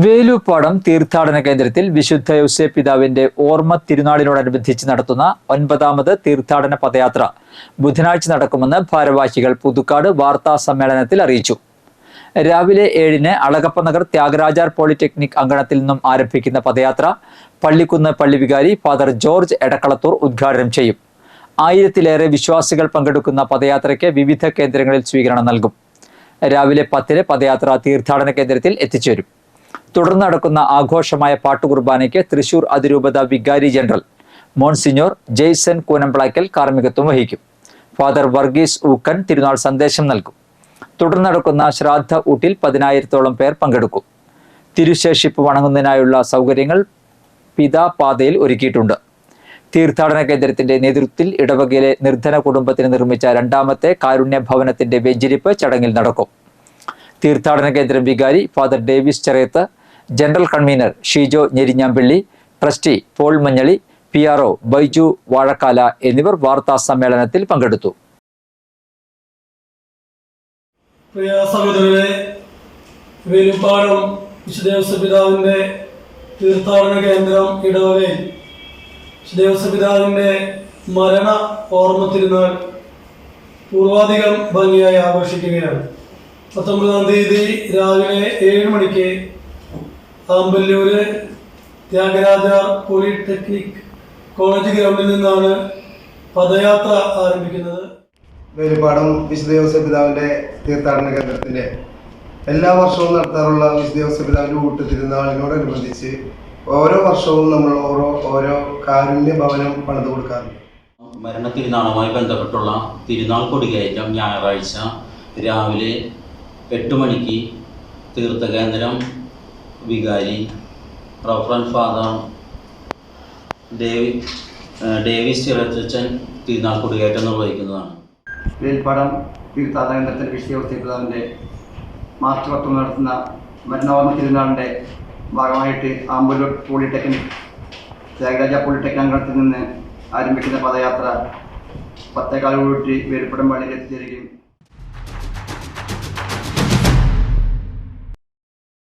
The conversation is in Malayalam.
വേലൂപ്പാടം തീർത്ഥാടന കേന്ദ്രത്തിൽ വിശുദ്ധ യൗസേപ്പ് പിതാവിന്റെ ഓർമ്മ തിരുനാളിനോടനുബന്ധിച്ച് നടത്തുന്ന 9ാമത് തീർത്ഥാടന പദയാത്ര ബുധനാഴ്ച നടക്കുമെന്ന് ഭാരവാഹികൾ പുതുക്കാട് വാർത്താ സമ്മേളനത്തിൽ അറിയിച്ചു. രാവിലെ 7-ന് അളഗപ്പനഗർ ത്യാഗരാജാർ പോളിടെക്നിക് അങ്കണത്തിൽ നിന്നും ആരംഭിക്കുന്ന പദയാത്ര പള്ളിക്കുന്ന് പള്ളി വികാരി ഫാദർ ജോർജ് എടക്കളത്തൂർ ഉദ്ഘാടനം ചെയ്യും. 1000-ലേറെ വിശ്വാസികൾ പങ്കെടുക്കുന്ന പദയാത്രയ്ക്ക് വിവിധ കേന്ദ്രങ്ങളിൽ സ്വീകരണം നൽകും. രാവിലെ 10-ന് പദയാത്ര തീർത്ഥാടന കേന്ദ്രത്തിൽ എത്തിച്ചേരും. തുടർന്ന് നടക്കുന്ന ആഘോഷമായ പാട്ടുകുർബാനയ്ക്ക് തൃശൂർ അതിരൂപത വികാരി ജനറൽ മോൺസിഞ്ഞോർ ജെയ്സൺ കൂനംപ്ലാക്കൽ കാർമ്മികത്വം വഹിക്കും. ഫാദർ വർഗീസ് ഊക്കൻ തിരുനാൾ സന്ദേശം നൽകും. തുടർന്ന് നടക്കുന്ന ശ്രാദ്ധ ഊട്ടിൽ 10,000-ഓളം പേർ പങ്കെടുക്കും. തിരുശേഷിപ്പ് വണങ്ങുന്നതിനായുള്ള സൗകര്യങ്ങൾ പിതാപാതയിൽ ഒരുക്കിയിട്ടുണ്ട്. തീർത്ഥാടന കേന്ദ്രത്തിന്റെ നേതൃത്വത്തിൽ ഇടവകയിലെ നിർധന കുടുംബത്തിന് നിർമ്മിച്ച 2ാമത്തെ കാരുണ്യ ഭവനത്തിന്റെ വെഞ്ചരിപ്പ് ചടങ്ങിൽ നടക്കും. തീർത്ഥാടന കേന്ദ്രം വികാരി father Davis Cheriyath, general convener Shijo Njerinjampilly, trustee Paul Manjaly, PRO Baiju Vazhakkala എന്നിവർ വാർത്താ സമ്മേളനത്തിൽ പങ്കെടുത്തു. പ്രിയ സഹോദരരെ, വേലൂപ്പാടം വിശുദ്ധ യൗസേപ്പ് പിതാവിന്റെ തീർത്ഥാടന കേന്ദ്രം ഇടവകയിൽ വിശുദ്ധ യൗസേപ്പ് പിതാവിന്റെ മരണ ഓർമ്മ തിരുനാൾ പൂർവാധികം ഭംഗിയായി ആഘോഷിക്കുകയാണ്. 19-ാം തീയതി രാവിലെ 7 മണിക്ക് ആമ്പല്ലൂര് ത്യാഗരാജാർ പോളിടെക്നിക് കോളേജ് ഗ്രൗണ്ടിൽ നിന്നാണ് പദയാത്ര ആരംഭിക്കുന്നത്. വേലൂപ്പാടം വിശുദ്ധ യൗസേപ്പ് പിതാവിന്റെ തീർത്ഥാടന കേന്ദ്രത്തിന്റെ എല്ലാ വർഷവും നടത്താറുള്ള വിശുദ്ധ യൗസേപ്പ് പിതാവിന്റെ ഊട്ട് തിരുനാളിനോടനുബന്ധിച്ച് ഓരോ വർഷവും നമ്മൾ ഓരോ കാരുണ്യ ഭവനം പണിത് കൊടുക്കാറുണ്ട്. മരണ തിരുനാളുമായി ബന്ധപ്പെട്ടുള്ള തിരുനാൾ കൊടികയറ്റം ഞായറാഴ്ച രാവിലെ 8 മണിക്ക് തീർത്ഥകേന്ദ്രം വികാരി റഫറൻറ്റ് ഫാദർ ഡേവിസ് ചിറച്ചൻ തിരുനാൾ കൊടികയറ്റം നിർവഹിക്കുന്നതാണ്. വേലൂപ്പാടം തീർത്ഥാടന കേന്ദ്രത്തിൽ വിശുദ്ധ യൗസേപ്പ് പിതാവിൻ്റെ മാർച്ച് 10 നടത്തുന്ന മരണോർമ്മ തിരുനാളിൻ്റെ ഭാഗമായിട്ട് ആമ്പല്ലൂർ പോളിടെക്നിക് ത്യാഗരാജ പോളിടെക്നിക് അങ്കണത്തിൽ നിന്ന് ആരംഭിക്കുന്ന പദയാത്ര 10:15 വേലൂപ്പാടം പള്ളിയിൽ എത്തിച്ചേരുകയും